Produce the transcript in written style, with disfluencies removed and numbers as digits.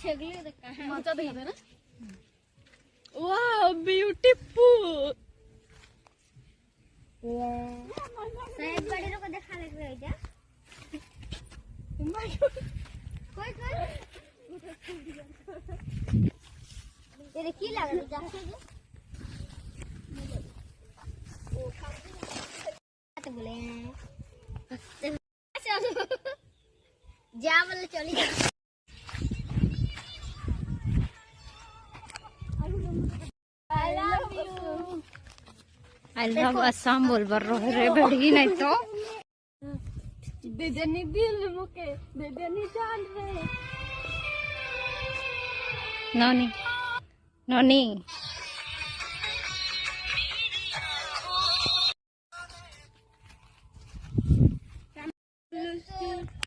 मजा देखा ना वाह ब्यूटीफुल साहेब बड़े लोग देखा लग रहा है क्या कोई ये की लग रहा है जाके ओ तो बोले चलो जा बोले चली जा आई लव असम बोल बर रे बड़ी नहीं तो दे देनी दिल मुके दे देनी जान रे नोनी नोनी